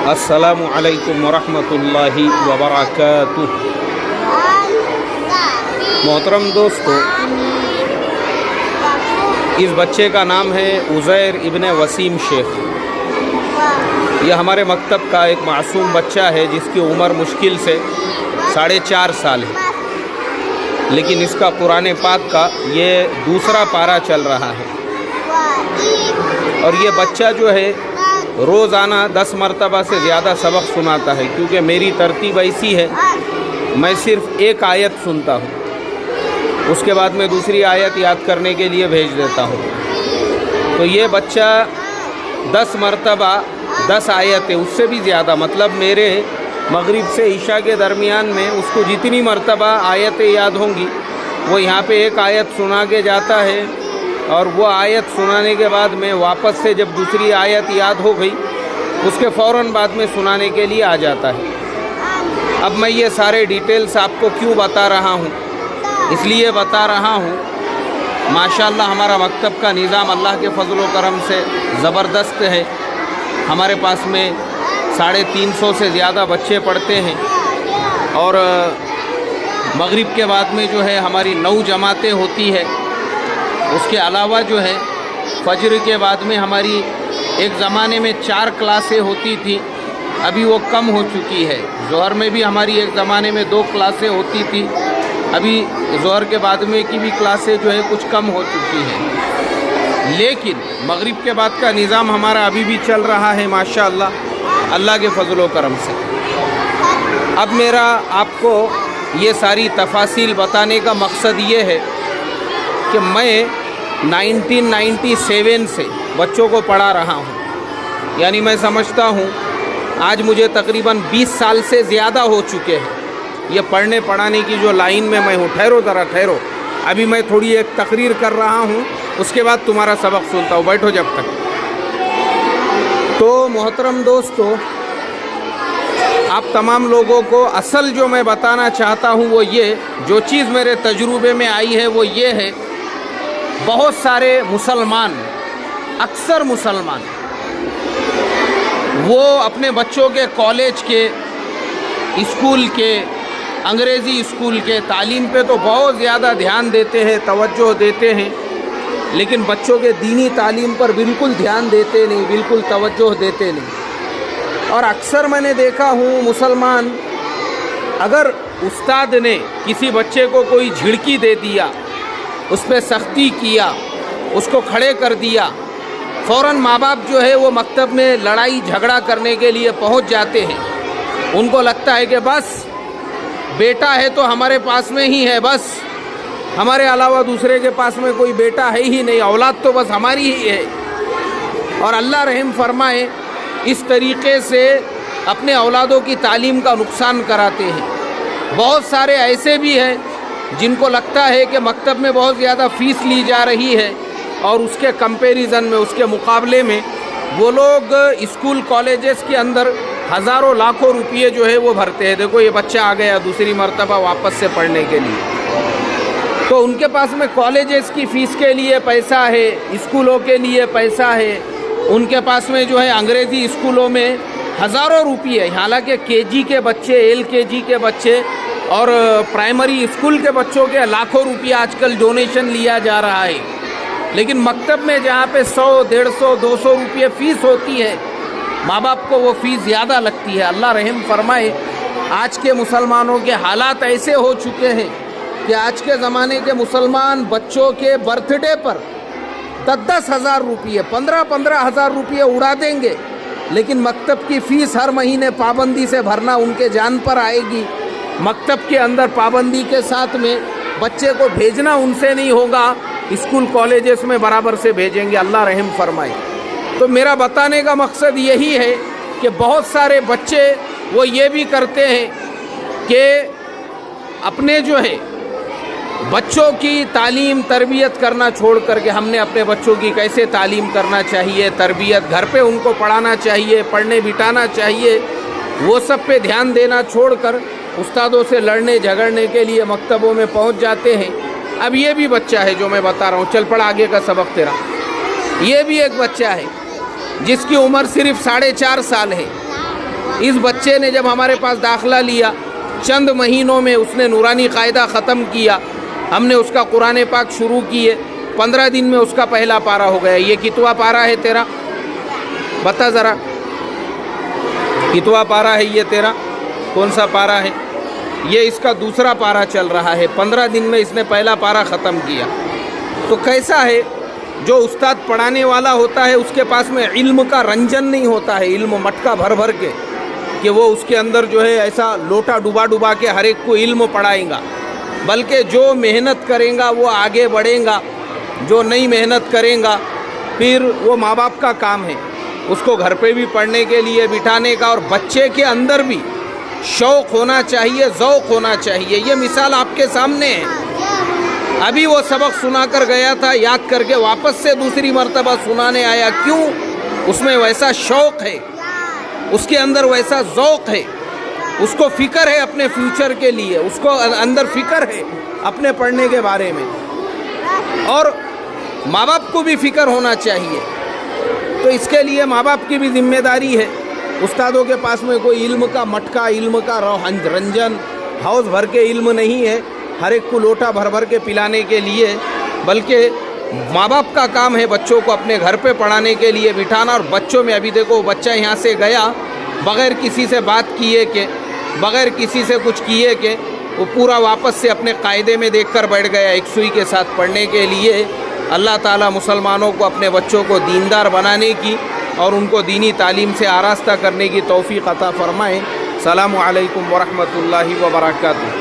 अस्सलामु अलैकुम वरहमतुल्लाहि वबरकातुह। मोहतरम दोस्तों, इस बच्चे का नाम है उज़ैर इब्न वसीम शेख। यह हमारे मकतब का एक मासूम बच्चा है जिसकी उम्र मुश्किल से 4.5 साल है, लेकिन इसका कुरान पाक का ये दूसरा पारा चल रहा है। और ये बच्चा जो है रोज़ाना 10 मरतबा से ज़्यादा सबक सुनाता है, क्योंकि मेरी तरतीब ऐसी है, मैं सिर्फ़ एक आयत सुनता हूँ, उसके बाद मैं दूसरी आयत याद करने के लिए भेज देता हूँ। तो ये बच्चा 10 मरतबा 10 आयतें, उससे भी ज़्यादा, मतलब मेरे मगरिब से ईशा के दरमियान में उसको जितनी मरतबा आयतें याद होंगी वो यहाँ पे एक आयत सुना के जाता है, और वो आयत सुनाने के बाद में वापस से जब दूसरी आयत याद हो गई उसके फ़ौरन बाद में सुनाने के लिए आ जाता है। अब मैं ये सारे डिटेल्स आपको क्यों बता रहा हूँ, इसलिए बता रहा हूँ, माशाअल्लाह हमारा मकतब का निज़ाम अल्लाह के फजल व करम से ज़बरदस्त है। हमारे पास में 350 से ज़्यादा बच्चे पढ़ते हैं, और मगरिब के बाद में जो है हमारी 9 जमातें होती है। उसके अलावा जो है फजर के बाद में हमारी एक ज़माने में 4 क्लासें होती थी, अभी वो कम हो चुकी है। ज़ोहर में भी हमारी एक ज़माने में 2 क्लासें होती थी, अभी ज़ोहर के बाद में की भी क्लासें जो है कुछ कम हो चुकी है। लेकिन मगरिब के बाद का निज़ाम हमारा अभी भी चल रहा है माशाअल्लाह, अल्लाह के फजल व करम से। अब मेरा आपको ये सारी तफासिल बताने का मकसद ये है कि मैं 1997 से बच्चों को पढ़ा रहा हूँ, यानी मैं समझता हूँ आज मुझे तकरीबन 20 साल से ज़्यादा हो चुके हैं ये पढ़ने पढ़ाने की जो लाइन में मैं हूँ। ठहरो ज़रा ठहरो, अभी मैं थोड़ी एक तकरीर कर रहा हूँ, उसके बाद तुम्हारा सबक सुनता हूँ, बैठो जब तक। तो मोहतरम दोस्तों, आप तमाम लोगों को असल जो मैं बताना चाहता हूँ वो ये, जो चीज़ मेरे तजुर्बे में आई है वो ये है, बहुत सारे मुसलमान, अक्सर मुसलमान, वो अपने बच्चों के कॉलेज के, स्कूल के, अंग्रेज़ी स्कूल के तालीम पे तो बहुत ज़्यादा ध्यान देते हैं, तवज्जो देते हैं, लेकिन बच्चों के दीनी तालीम पर बिल्कुल ध्यान देते नहीं, बिल्कुल तवज्जो देते नहीं। और अक्सर मैंने देखा हूँ मुसलमान, अगर उस्ताद ने किसी बच्चे को कोई झिड़की दे दिया, उस पर सख्ती किया, उसको खड़े कर दिया, फ़ौरन माँ बाप जो है वो मकतब में लड़ाई झगड़ा करने के लिए पहुँच जाते हैं। उनको लगता है कि बस बेटा है तो हमारे पास में ही है, बस हमारे अलावा दूसरे के पास में कोई बेटा है ही नहीं, औलाद तो बस हमारी ही है। और अल्लाह रहम फरमाए, इस तरीक़े से अपने औलादों की तालीम का नुकसान कराते हैं। बहुत सारे ऐसे भी हैं जिनको लगता है कि मकतब में बहुत ज़्यादा फ़ीस ली जा रही है, और उसके कंपैरिजन में, उसके मुकाबले में वो लोग स्कूल कॉलेजेस के अंदर हज़ारों लाखों रुपये जो है वो भरते हैं। देखो ये बच्चा आ गया दूसरी मरतबा वापस से पढ़ने के लिए, तो उनके पास में कॉलेजेस की फ़ीस के लिए पैसा है, स्कूलों के लिए पैसा है, उनके पास में जो है अंग्रेज़ी स्कूलों में हज़ारों रुपये, हालांकि केजी के बच्चे, LKG के बच्चे और प्राइमरी स्कूल के बच्चों के लाखों रुपये आजकल डोनेशन लिया जा रहा है। लेकिन मकतब में जहाँ पे 100, 150, 200 रुपये फ़ीस होती है, माँ बाप को वो फ़ीस ज़्यादा लगती है। अल्लाह रहम फरमाए, आज के मुसलमानों के हालात ऐसे हो चुके हैं कि आज के ज़माने के मुसलमान बच्चों के बर्थडे पर 10-10 हज़ार रुपये, 15-15 हज़ार रुपये उड़ा देंगे, लेकिन मकतब की फ़ीस हर महीने पाबंदी से भरना उनके जान पर आएगी। मकतब के अंदर पाबंदी के साथ में बच्चे को भेजना उनसे नहीं होगा, स्कूल कॉलेजेस में बराबर से भेजेंगे। अल्लाह रहम फरमाए। तो मेरा बताने का मकसद यही है कि बहुत सारे बच्चे वो ये भी करते हैं कि अपने जो है बच्चों की तालीम तरबियत करना छोड़ करके, हमने अपने बच्चों की कैसे तालीम करना चाहिए, तरबियत घर पे उनको पढ़ाना चाहिए, पढ़ने बिठाना चाहिए, वो सब पे ध्यान देना छोड़कर उस्तादों से लड़ने झगड़ने के लिए मकतबों में पहुंच जाते हैं। अब ये भी बच्चा है जो मैं बता रहा हूँ, चल पढ़ आगे का सबक तेरा। ये भी एक बच्चा है जिसकी उम्र सिर्फ 4.5 साल है, اس بچے نے جب ہمارے پاس داخلہ لیا چند مہینوں میں اس نے نورانی قاعدہ ختم کیا، ہم نے اس کا قرآن پاک شروع کیے، 15 دن میں اس کا پہلا پارہ ہو گیا۔ یہ کتوا پارہ ہے تیرا؟ بتا ذرا، کتوا پارہ ہے یہ تیرا؟ کون سا پارہ ہے؟ یہ اس کا دوسرا پارہ چل رہا ہے، 15 دن میں اس نے پہلا پارہ ختم کیا۔ تو کیسا ہے؟ جو استاد پڑھانے والا ہوتا ہے اس کے پاس میں علم کا رنجن نہیں ہوتا ہے، علم مٹکا بھر بھر کے کہ وہ اس کے اندر جو ہے ایسا لوٹا ڈبا ڈبا کے ہر ایک کو علم پڑھائیں گا، بلکہ جو محنت کریں گا وہ آگے بڑھیں گا، جو نہیں محنت کریں گا پھر وہ ماں باپ کا کام ہے اس کو گھر پہ بھی پڑھنے کے لیے بٹھانے کا، اور بچے کے اندر بھی شوق ہونا چاہیے، ذوق ہونا چاہیے۔ یہ مثال آپ کے سامنے ہے، ابھی وہ سبق سنا کر گیا تھا، یاد کر کے واپس سے دوسری مرتبہ سنانے آیا۔ کیوں؟ اس میں ویسا شوق ہے، اس کے اندر ویسا ذوق ہے، اس کو فکر ہے اپنے فیوچر کے لیے، اس کو اندر فکر ہے اپنے پڑھنے کے بارے میں، اور ماں باپ کو بھی فکر ہونا چاہیے۔ تو اس کے لیے ماں باپ کی بھی ذمہ داری ہے۔ استادوں کے پاس میں کوئی علم کا مٹکا، علم کا رنجن ہاؤس بھر کے علم نہیں ہے ہر ایک کو لوٹا بھر بھر کے پلانے کے لیے، بلکہ ماں باپ کا کام ہے بچوں کو اپنے گھر پہ پڑھانے کے لیے بٹھانا۔ اور بچوں میں ابھی دیکھو بچہ یہاں سے گیا بغیر کسی سے بات کیے کہ، بغیر کسی سے کچھ کیے کہ وہ پورا واپس سے اپنے قاعدے میں دیکھ کر بیٹھ گیا ایک سوئی کے ساتھ پڑھنے کے لیے۔ اللہ تعالیٰ مسلمانوں کو اپنے بچوں کو دیندار بنانے کی اور ان کو دینی تعلیم سے آراستہ کرنے کی توفیق عطا فرمائے۔ السلام علیکم ورحمۃ اللہ وبرکاتہ۔